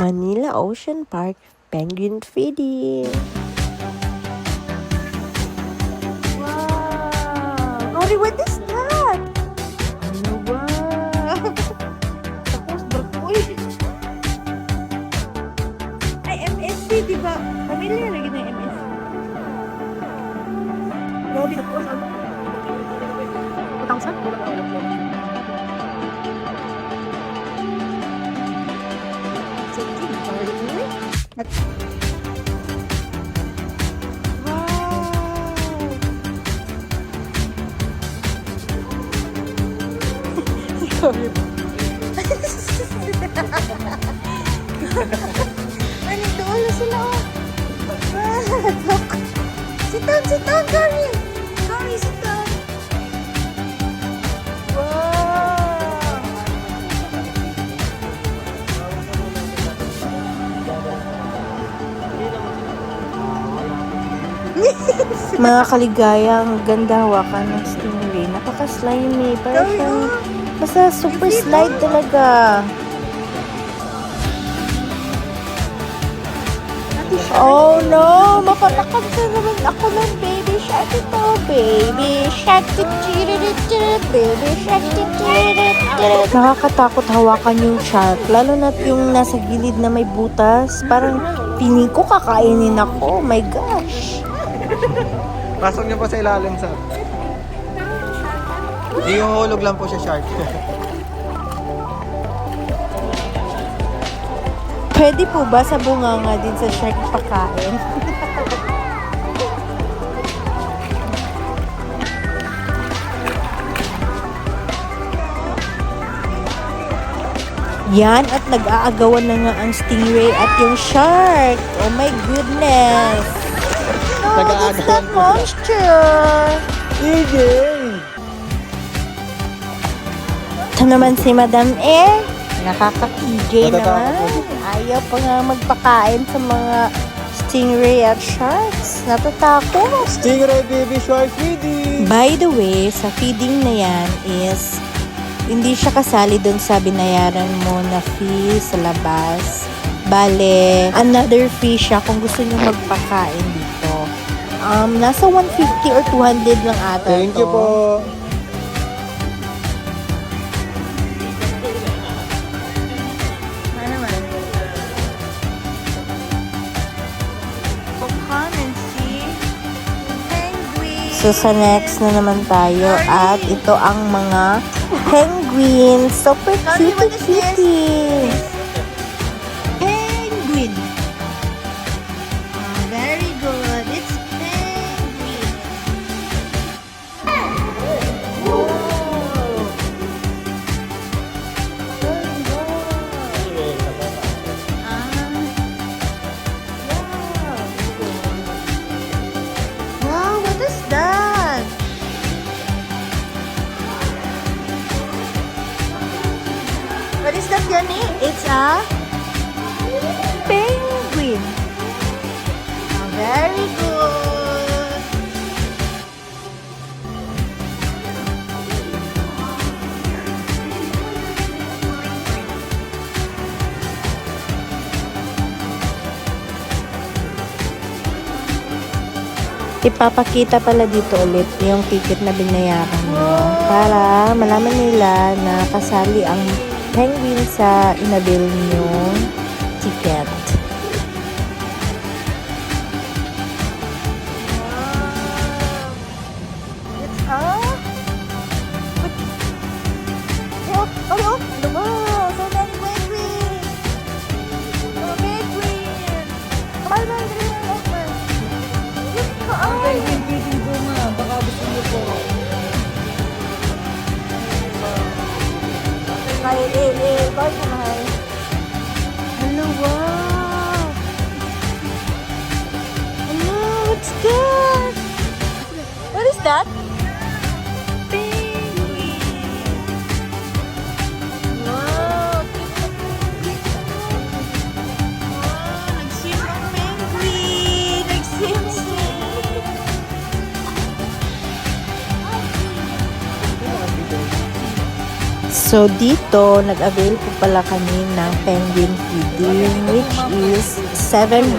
Manila Ocean Park Penguin Feeding. Wow! Nori, what is that? Ano ba? Tapos, bakoy. Ay, MSC, di ba? Familiar lagi na MSC. Grabe, tapos, ano? 2,000? Sorry. Ano doon na sila oh. Sit down, Kari. Kari, sit down. Wow. Mga kaligaya, ang ganda hawakan ng stingray. Napaka-slimy. Parang siyang basta super slide talaga. Oh no! Mapatakad na naman ako ng baby shark ito. Baby shark. Baby shark. Nakakatakot hawakan yung shark. Lalo na yung nasa gilid na may butas. Parang piling ko kakainin ako. Oh my gosh. Pasok niyo po sa ilalim, sir. Ihuhulog lang po siya, shark. Pwede po ba sa bunganga din sa shark pakain? Yan, at nag-aagawan na nga ang stingray at yung shark. Oh my goodness. No, that's the monster. Ito naman si Madam Air. Nakaka-PJ naman. Ayaw pa nga magpakain sa mga stingray at sharks. Natatakot. Stingray baby shark feeding. By the way, sa feeding na yan is hindi siya kasali dun sa binayaran mo na fee sa labas. Bale, another fee siya kung gusto nyo magpakain dito. Nasa 150 or 200 lang ata. Thank you po. So, sa next na naman tayo at ito ang mga penguins. Super cutie. Penguin. Very good. It's penguin. Wow, what is that? What is that, Yanni? It's a penguin. Very good. Ipapakita pala dito ulit yung ticket na binayaran mo para malaman nila na kasali ang penguin sa inabil nyong ticket. Hello, wow! Hello, what's that? What is that? Penguin! Wow! Wow, nag-swim ang penguin! Nag-swim! So, dito, nag-avail po pala kami ng penguin feeding, which is 700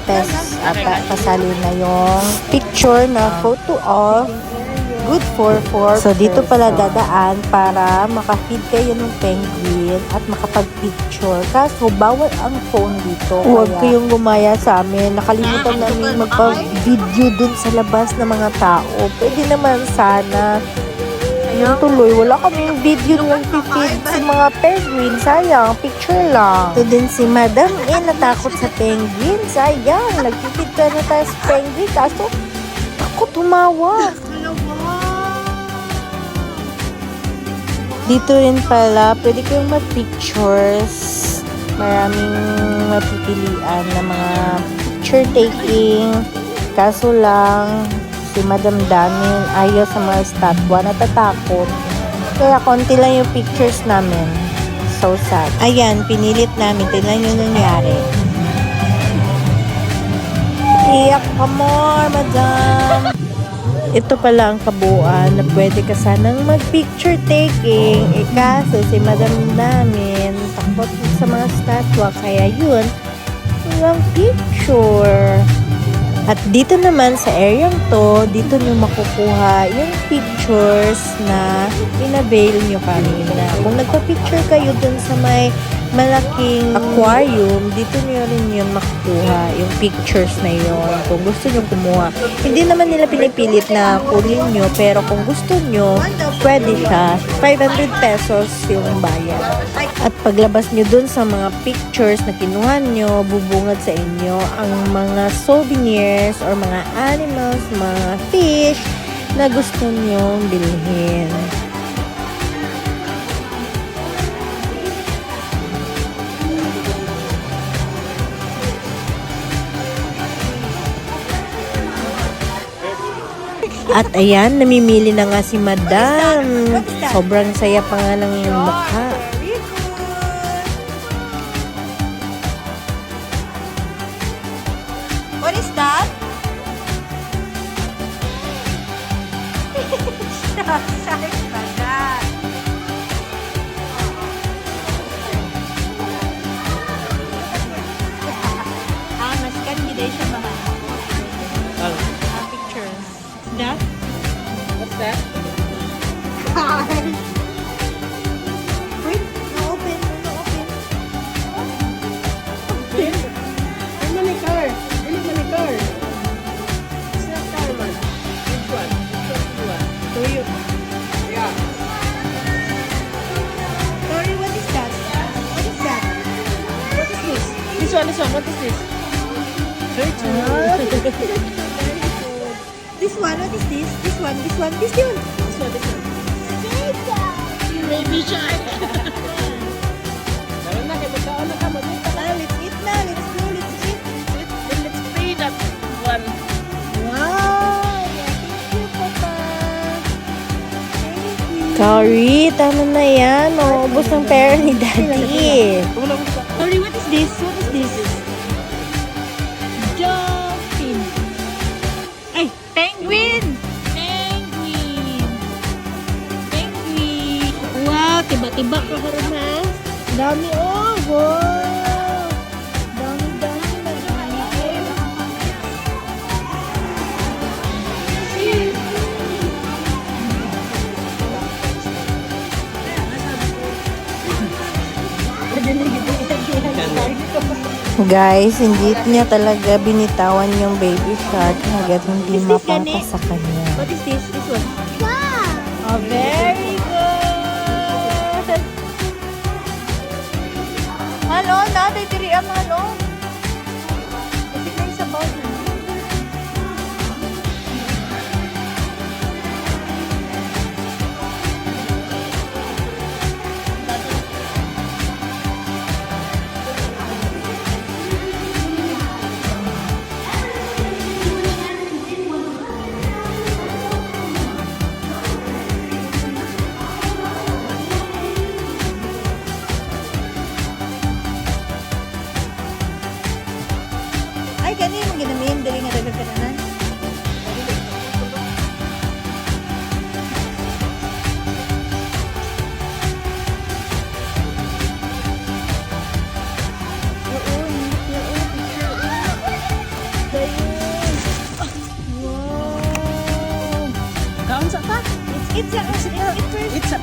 pesos ata. Kasali na yung picture na photo of good for 4. So, dito pala dadaan para makafeed kayo ng penguin at makapag-picture. Kaso, bawal ang phone dito. Huwag kayong gumaya sa amin. Nakalimutan namin magpa-video dun sa labas ng mga tao. Pwede naman sana. Ayun tuloy, wala kaming video ng feed sa mga penguin. Sayang, picture lang. Ito din si Madam natakot sa penguin. Sayang, nagpipid ka na tayo sa penguin. Kaso, takot tumawa. Dito rin pala, pwede kayong mag-pictures. Maraming mapipilian na mga picture taking. Kaso lang, si Madam Damin ayaw sa mga statwa, natatakot. Kaya konti lang yung pictures namin. So sad. Ayan, pinilit namin. Tingnan yung nangyari. Iyak ka more, Madam. Ito pala ang kabuuan na pwede ka sanang mag-picture taking. Kaso si Madam namin takot sa mga statwa. Kaya yun, walang picture. At dito naman sa area to, dito nyo makukuha yung pictures na in-avail nyo kanina. Kung nagpa-picture kayo dun sa may malaking aquarium, dito nyo rin yun makukuha yung pictures na yun. Kung gusto nyo kumuha. Hindi naman nila pinipilit na kunin nyo, pero kung gusto nyo, pwede siya. 500 pesos yung bayad. At paglabas nyo dun sa mga pictures na kinuha nyo, bubungad sa inyo ang mga souvenirs or mga animals, mga fish na gusto nyo bilhin. At ayan, namimili na nga si Madam. Sobrang saya pa nga ng mukha. What is that? Shark baga. Mas kan gede siya mahal. Pictures. That? What's that? Wait, no open. Wait. Ay, mani car. Dili mani car. It's not car, man. Which one? Which one? Toyo. Yeah. Sorry, what is that? What is that? What is this? This one. What is this? Very good. This one, what is this? This one. This one. Baby shark. Dahil na, kaya magkaon na ka. Magkita na. Let's eat na. Let's go. Let's eat. Then let's pay that one. Wow! Thank you, Papa. Thank you. Sorry, tama na yan. Ubus ng pera ni Daddy. Sorry, what is this? What is this? Dolphin. Ay, penguin! Penguin. Wow, tiba-tiba ka karoon ha. Dami oh, wow. Dami na dami. Guys, hindi niya talaga binitawan yung baby shark hanggat hindi Is this mapapa ganit? sa kanya. What is this? This one? Wow! Oh, very good! Halo, naday diri ang halo. Kasi kayo sa bawal. Ay, kani yung ginamin. Dali nga dagat ka na. It's a...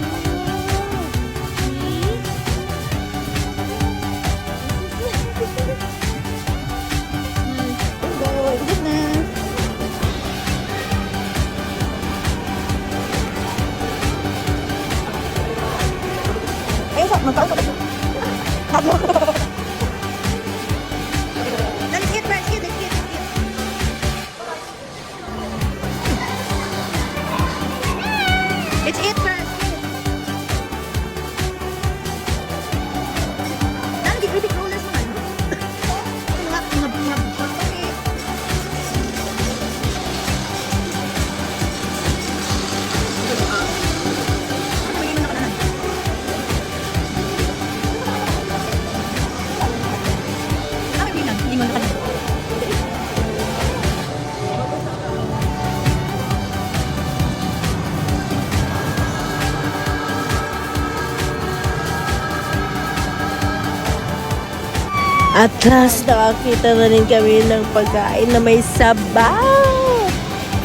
It's it first. Nanti kritik rollers naman. At last, nakakita na rin kami ng pagkain na may sabaw.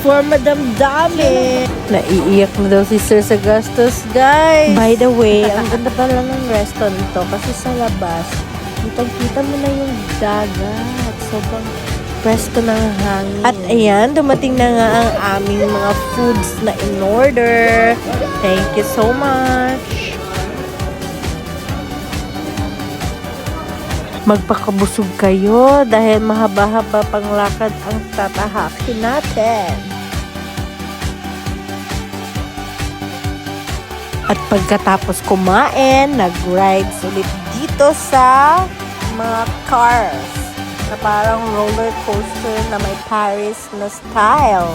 For Madam Dami. Naiiyak na daw si Sir Sagustus, guys. By the way, ang ganda pala ng restaurant nito kasi sa labas, kitang-kita mo na yung dagat. Sobrang presko ng hangin. At ayan, dumating na nga ang aming mga foods na in order. Thank you so much. Magpakabusog kayo dahil mahaba-haba pang lakad ang tatahakin natin. At pagkatapos kumain, nag-rides ulit dito sa mga cars na parang roller coaster na may Paris na style.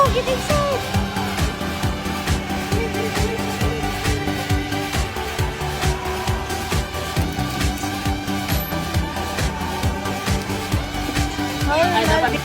Get inside! Ay, dapat